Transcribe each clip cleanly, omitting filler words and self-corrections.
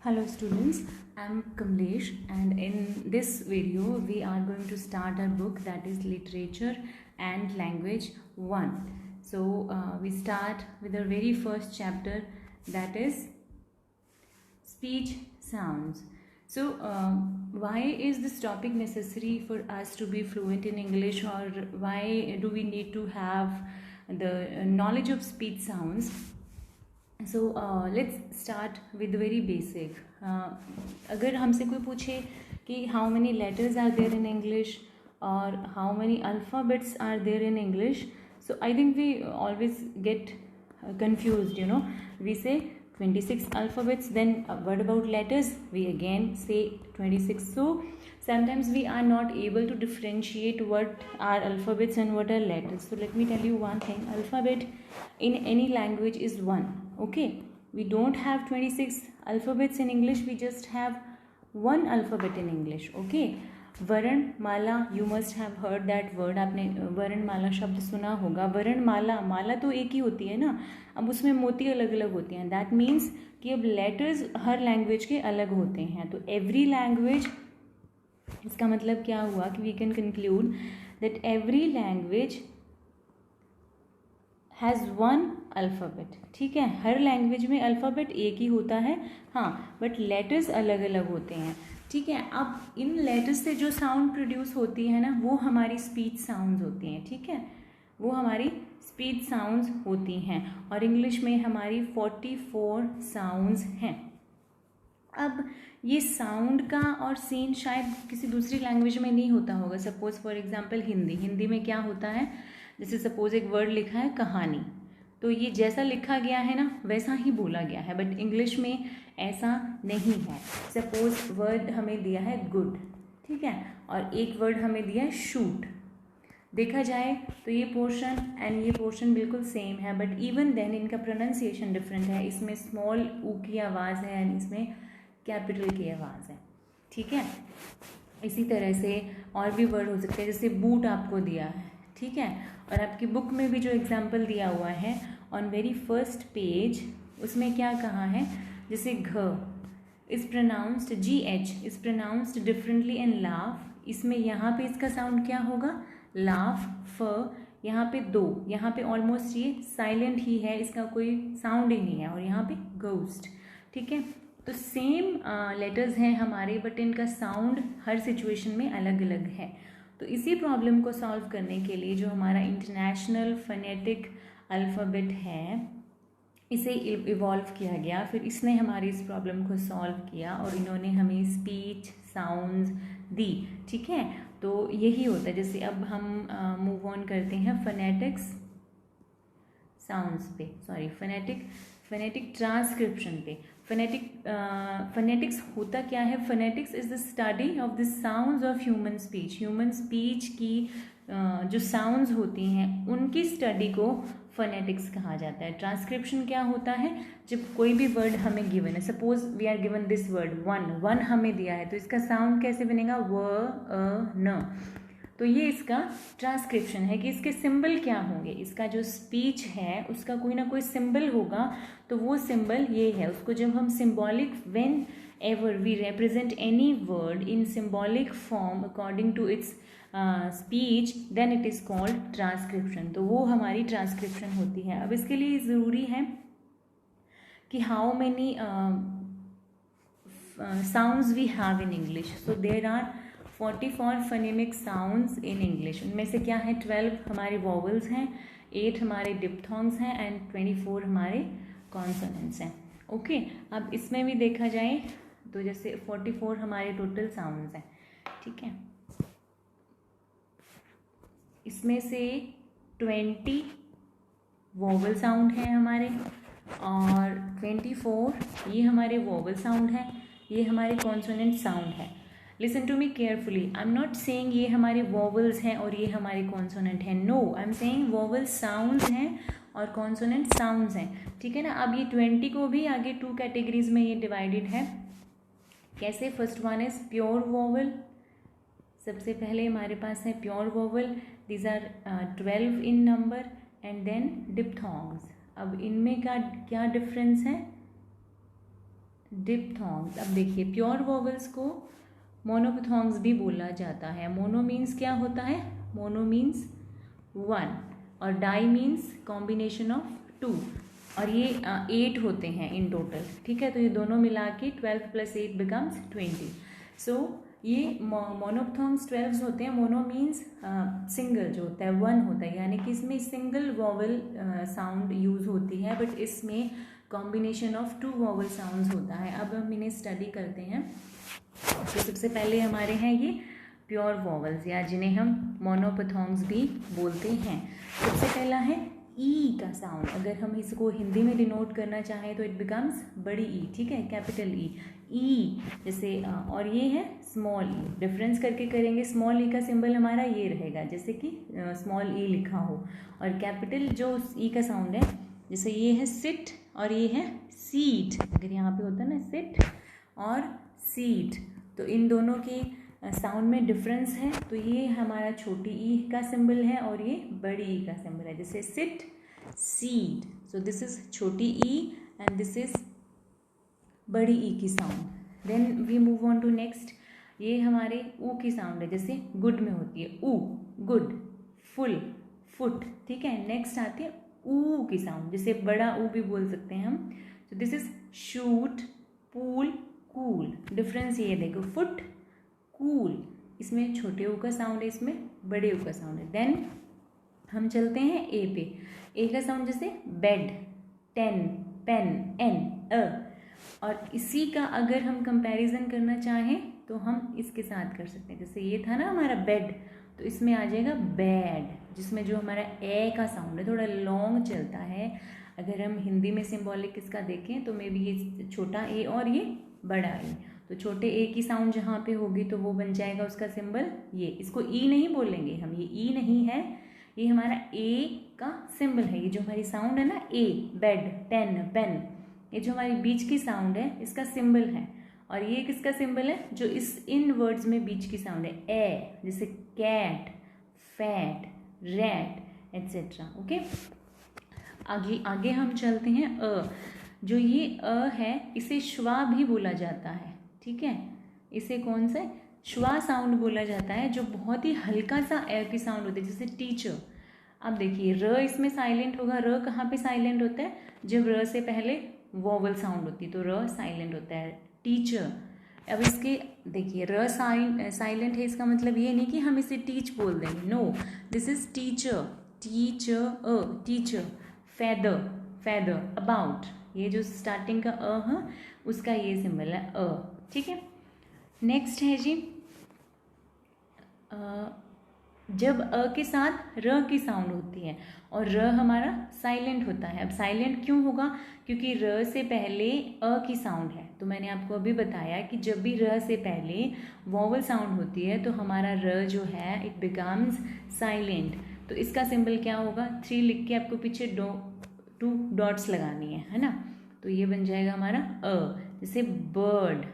Hello students, I am Kamlesh and in this video we are going to start our book that is Literature and Language 1. So we start with our very first chapter that is Speech Sounds. So why is this topic necessary for us to be fluent in English, or why do we need to have the knowledge of speech sounds? So let's start with the very basic. अगर हमसे कोई पूछे कि how many letters are there in English or how many alphabets are there in English, so I think we always get confused. We say 26 alphabets, then what about letters? We again say 26. So sometimes we are not able to differentiate what are alphabets and what are letters. So let me tell you one thing. Alphabet in any language is one. Okay, we don't have 26 alphabets in English, we just have one alphabet in English. Okay, वर्णमाला, you must have heard that word. आपने वर्णमाला शब्द सुना होगा. वर्णमाला, माला तो एक ही होती है ना, अब उसमें मोती अलग अलग होती हैं. दैट मीन्स कि अब लेटर्स हर लैंग्वेज के अलग होते हैं. तो एवरी लैंग्वेज, इसका मतलब क्या हुआ कि we can conclude that every language has one alphabet. ठीक है, हर लैंग्वेज में अल्फ़ाबेट एक ही होता है, हाँ, बट लेटर्स अलग अलग होते हैं. ठीक है, अब इन लेटर्स से जो साउंड प्रोड्यूस होती है ना, वो हमारी स्पीच साउंड्स होती हैं. ठीक है, वो हमारी स्पीच साउंड्स होती हैं. और इंग्लिश में हमारी 44 साउंड्स हैं. अब ये साउंड का और सीन शायद किसी दूसरी लैंग्वेज में नहीं होता होगा. सपोज फॉर एग्जांपल हिंदी में क्या होता है, जैसे सपोज एक वर्ड लिखा है कहानी, तो ये जैसा लिखा गया है ना वैसा ही बोला गया है, बट इंग्लिश में ऐसा नहीं है. सपोज वर्ड हमें दिया है गुड, ठीक है, और एक वर्ड हमें दिया है शूट. देखा जाए तो ये पोर्शन एंड ये पोर्शन बिल्कुल सेम है, बट इवन देन इनका प्रोनाउंसिएशन डिफरेंट है. इसमें स्मॉल ऊ की आवाज़ है एंड इसमें कैपिटल की आवाज़ है. ठीक है, इसी तरह से और भी वर्ड हो सकते हैं, जैसे बूट आपको दिया है. ठीक है, और आपकी बुक में भी जो एग्जाम्पल दिया हुआ है ऑन वेरी फर्स्ट पेज, उसमें क्या कहा है, जैसे घ is pronounced, GH is pronounced differently in laugh. इसमें यहाँ पे इसका साउंड क्या होगा, लाफ. फ यहाँ पे दो, यहाँ पे ऑलमोस्ट ये साइलेंट ही है, इसका कोई साउंड ही नहीं है. और यहाँ पे घोस्ट. ठीक है, तो सेम लेटर्स हैं हमारे, बट इनका साउंड हर सिचुएशन में अलग अलग है. तो इसी प्रॉब्लम को सॉल्व करने के लिए जो हमारा इंटरनेशनल फोनेटिक अल्फ़ाबेट है, इसे इवॉल्व किया गया. फिर इसने हमारी इस प्रॉब्लम को सॉल्व किया और इन्होंने हमें स्पीच साउंड्स दी. ठीक है, तो यही होता है. जैसे अब हम मूव ऑन करते हैं फोनेटिक्स साउंड्स पे, सॉरी फोनेटिक ट्रांसक्रिप्शन पे. फोनेटिक्स होता क्या है, phonetics is the study of the sounds of human speech. Human speech की जो साउंड्स होती हैं उनकी स्टडी को फोनेटिक्स कहा जाता है. ट्रांसक्रिप्शन क्या होता है, जब कोई भी वर्ड हमें गिवन है, suppose we are given this word one हमें दिया है, तो इसका साउंड कैसे बनेगा, व अ न. तो ये इसका ट्रांसक्रिप्शन है कि इसके सिंबल क्या होंगे. इसका जो स्पीच है उसका कोई ना कोई सिंबल होगा, तो वो सिंबल ये है. उसको जब हम symbolic, whenever we represent any word in symbolic form according to its speech, then it is called transcription. तो वो हमारी ट्रांसक्रिप्शन होती है. अब इसके लिए ज़रूरी है कि how many sounds we have in English. So there are 44 phonemic sounds in English. उनमें से क्या है, 12 हमारे वॉवल्स हैं, 8 हमारे डिप्थोंग्स हैं एंड 24 हमारे कॉन्सोनेंट्स हैं. ओके, अब इसमें भी देखा जाए तो जैसे 44 हमारे टोटल साउंड्स हैं. ठीक है, इसमें से 20 वॉवल साउंड हैं हमारे और 24 ये हमारे वॉवल साउंड हैं, ये हमारे कॉन्सोनेंट साउंड है. Listen to me carefully, I am not saying ये हमारे वॉवल्स हैं और ये हमारे कॉन्सोनेंट हैं. No, I am saying vowel sounds हैं और कॉन्सोनेंट साउंड्स हैं. ठीक है ना. अब ये 20 को भी आगे 2 कैटेगरीज में ये डिवाइडेड है. कैसे, first one is pure vowel. सबसे पहले हमारे पास है pure vowel, these are 12 in number, and then diphthongs. अब इनमें क्या डिफरेंस है, डिप्थोंग्स। अब देखिए प्योर वॉवल्स को मोनोपथोंग्स भी बोला जाता है। मोनो मीन्स क्या होता है, मोनो मीन्स 1 और डाई मीन्स कॉम्बिनेशन ऑफ 2 और ये 8 होते हैं इन टोटल, ठीक है। तो ये दोनों मिला के 12 + 8 बिकम्स 20। सो ये मोनोपथोंग्स 12 होते हैं। मोनो मीन्स सिंगल जो होता है 1 होता है, यानी कि इसमें सिंगल वॉवल साउंड यूज होती है, बट इसमें कॉम्बिनेशन ऑफ 2 वॉवल साउंड्स होता है। अब हम इन्हें स्टडी करते हैं। तो सबसे पहले हमारे हैं ये प्योर वॉवल्स या जिन्हें हम मोनोपथोंग्स भी बोलते हैं। सबसे पहला है ई का साउंड। अगर हम इसको हिंदी में डिनोट करना चाहें तो इट बिकम्स बड़ी ई, ठीक है, कैपिटल ई। ई जैसे और ये है स्मॉल ई। डिफरेंस करके करेंगे, स्मॉल ई का सिंबल हमारा ये रहेगा, जैसे कि स्मॉल ई लिखा हो, और कैपिटल जो ई का साउंड है, जैसे ये है सिट और ये है सीट। अगर यहाँ पे होता है ना सिट और सीट, तो इन दोनों के साउंड में डिफरेंस है। तो ये हमारा छोटी ई का सिंबल है और ये बड़ी ई का सिंबल है, जैसे sit, seat. So this is छोटी ई एंड दिस इज बड़ी ई की sound. Then we move on to next. ये हमारे ऊ की साउंड है, जैसे गुड में होती है ऊ, गुड, फुल, फुट, ठीक है। नेक्स्ट आती है ऊ की साउंड, जैसे बड़ा ऊ भी बोल सकते हैं हम। सो this is shoot, pool, cool. Difference ये देखो, फुट, कूल, इसमें छोटे ऊ का साउंड है, इसमें बड़े ऊ का साउंड है। देन हम चलते हैं ए पे। ए का साउंड जैसे बेड, टेन, पेन, एन, अ। और इसी का अगर हम कंपैरिजन करना चाहें तो हम इसके साथ कर सकते हैं। जैसे ये था ना हमारा बेड, तो इसमें आ जाएगा बैड, जिसमें जो हमारा ए का साउंड है थोड़ा लॉन्ग चलता है। अगर हम हिंदी में सिंबॉलिक इसका देखें तो मे बी ये छोटा ए और ये बड़ा ए, तो छोटे ए की साउंड जहाँ पे होगी तो वो बन जाएगा उसका सिंबल ये। इसको ई नहीं बोलेंगे हम, ये ई नहीं है, ये हमारा ए का सिंबल है। ये जो हमारी साउंड है ना ए, बेड, टेन, पेन, ये जो हमारी बीच की साउंड है इसका सिंबल है। और ये किसका सिंबल है, जो इस इन वर्ड्स में बीच की साउंड है ए, जैसे cat, fat, rat etcetera. Okay, आगे हम चलते हैं अ। जो ये अ है इसे श्वा भी बोला जाता है, ठीक है। इसे कौन सा श्वा साउंड बोला जाता है, जो बहुत ही हल्का सा ए की साउंड होती है, जैसे टीचर। अब देखिए र इसमें साइलेंट होगा। र कहाँ पे साइलेंट होता है, जब र से पहले वोवल साउंड होती है तो र साइलेंट होता है, टीचर। अब इसके देखिए र साइलेंट है, इसका मतलब ये नहीं कि हम इसे टीच बोल देंगे, no, this is teacher, teacher, a, teacher. Feather, feather, about, ये जो स्टार्टिंग का अ है उसका ये सिंबल है अ, ठीक है। नेक्स्ट है जी जब अ के साथ र की साउंड होती है और र हमारा साइलेंट होता है। अब साइलेंट क्यों होगा, क्योंकि र से पहले अ की साउंड है। तो मैंने आपको अभी बताया कि जब भी र से पहले वॉवल साउंड होती है तो हमारा र जो है इट बिकम्स साइलेंट। तो इसका सिंबल क्या होगा, 3 लिख के आपको पीछे 2 डॉट्स लगानी है ना। तो ये बन जाएगा हमारा अ, जैसे बर्ड,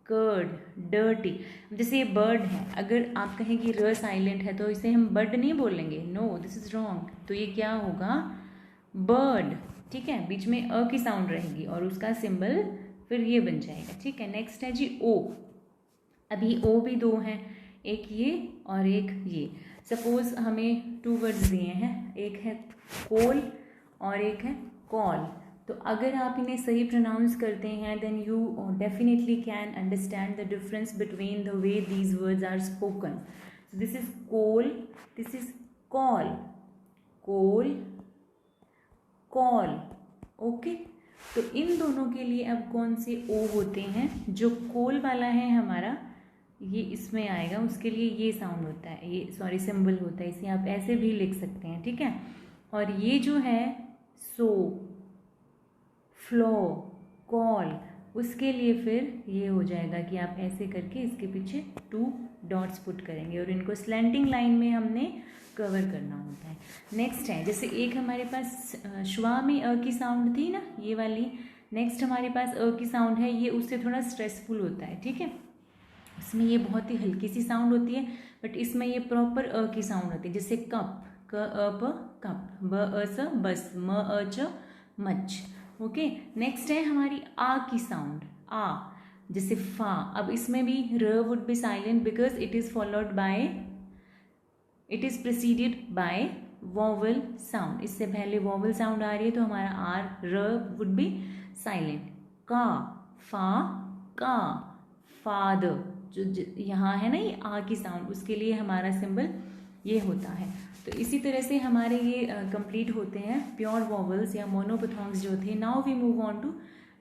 कर्ड, डर्टी। जैसे ये बर्ड है, अगर आप कहें कि र साइलेंट है तो इसे हम बर्ड नहीं बोलेंगे, नो, दिस इज रॉन्ग। तो ये क्या होगा, बर्ड, ठीक है। बीच में अ की साउंड रहेगी और उसका सिंबल फिर ये बन जाएगा, ठीक है। नेक्स्ट है जी ओ। अभी ओ भी 2 हैं, एक ये और एक ये। सपोज हमें 2 वर्ड्स दिए हैं, एक है कोल और एक है कॉल। तो अगर आप इन्हें सही प्रोनाउंस करते हैं then you definitely can understand the difference between the way these words are spoken. This is coal, this is call, coal, call, okay. तो इन दोनों के लिए अब कौन से ओ होते हैं, जो कोल वाला है हमारा ये इसमें आएगा, उसके लिए ये साउंड होता है, ये सॉरी सिंबल होता है, इसे आप ऐसे भी लिख सकते हैं, ठीक है। और ये जो है सो, फ्लो, कॉल, उसके लिए फिर ये हो जाएगा कि आप ऐसे करके इसके पीछे 2 डॉट्स पुट करेंगे और इनको स्लैंटिंग लाइन में हमने कवर करना होता है। नेक्स्ट है, जैसे एक हमारे पास श्वा में अ की साउंड थी ना, ये वाली। नेक्स्ट हमारे पास अ की साउंड है, ये उससे थोड़ा स्ट्रेसफुल होता है, ठीक है। इसमें ये बहुत ही हल्की सी साउंड होती है, बट इसमें ये प्रॉपर अ की साउंड होती है, जैसे कप, क अ प कप, ब अ स बस, म अ च मच, ओके। नेक्स्ट है हमारी आ की साउंड। आ, जैसे फा। अब इसमें भी र would be silent because it is followed by, it is preceded by vowel sound. इससे पहले वॉवल साउंड आ रही है तो हमारा आर र वुड बी साइलेंट। का, फा, का, फादर, जो यहाँ है ना ये आ की साउंड, उसके लिए हमारा सिंबल ये होता है। तो इसी तरह से हमारे ये कंप्लीट होते हैं प्योर वॉवल्स या मोनोपथॉन्ग्स जो थे। Now we move on to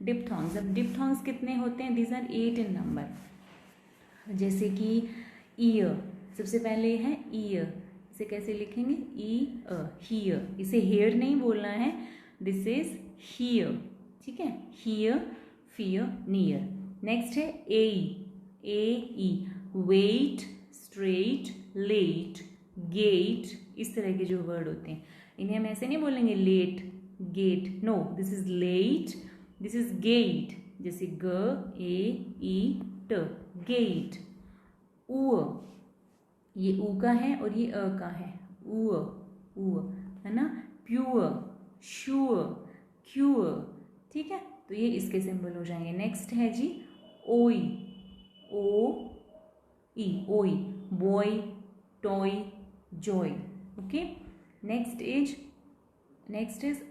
diphthongs. अब डिप्थॉन्ग्स कितने होते हैं? These are 8 in number. जैसे कि ईयर, सबसे पहले है ईयर, इसे कैसे लिखेंगे? ई अ, हियर। इसे हेयर नहीं बोलना है, दिस इज हियर, ठीक है। Here, fear, near. नेक्स्ट है ए ई, वेट, स्ट्रेट, लेट, गेट, इस तरह के जो वर्ड होते हैं इन्हें हम ऐसे नहीं बोलेंगे let, get, no, this is let, this is get, जैसे ग ए ई ट, गेट। ऊ, ये ऊ का है और ये अ का है, ऊ, ऊ, है ना। प्योर, श्योर, क्यूर, ठीक है। तो ये इसके सिंबल हो जाएंगे। नेक्स्ट है जी ओई, ओ ई, ओई, boy, toy, Joy, okay. Next is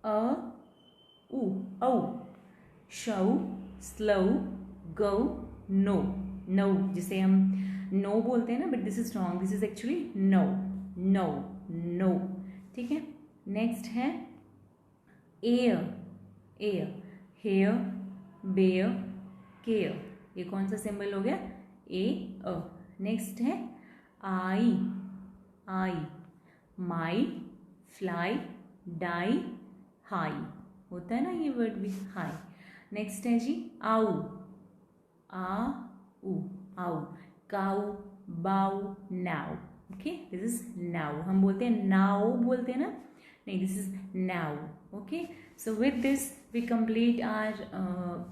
a ऊ, औ, शव, स्लो, गो, नो, नो, जिसे हम नो बोलते हैं ना, but this is wrong, this is actually no, no, no, ठीक है। नेक्स्ट है air, air, hair, bear, care, ये कौन सा सिंबल हो गया? ए अ। नेक्स्ट है आई, आई, माई, फ्लाई, डाई, हाई, होता है ना ये वर्ड भी, हाई। नेक्स्ट है जी आउ, आ उ, आउ, काउ, बाउ, now, okay, this is now. हम बोलते हैं नाउ बोलते हैं ना, नहीं, this is now, okay. So with this we complete our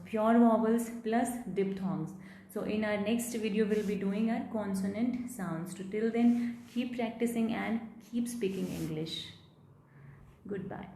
pure vowels plus diphthongs. So in our next video we'll be doing our consonant sounds. So till then keep practicing and keep speaking English. Goodbye.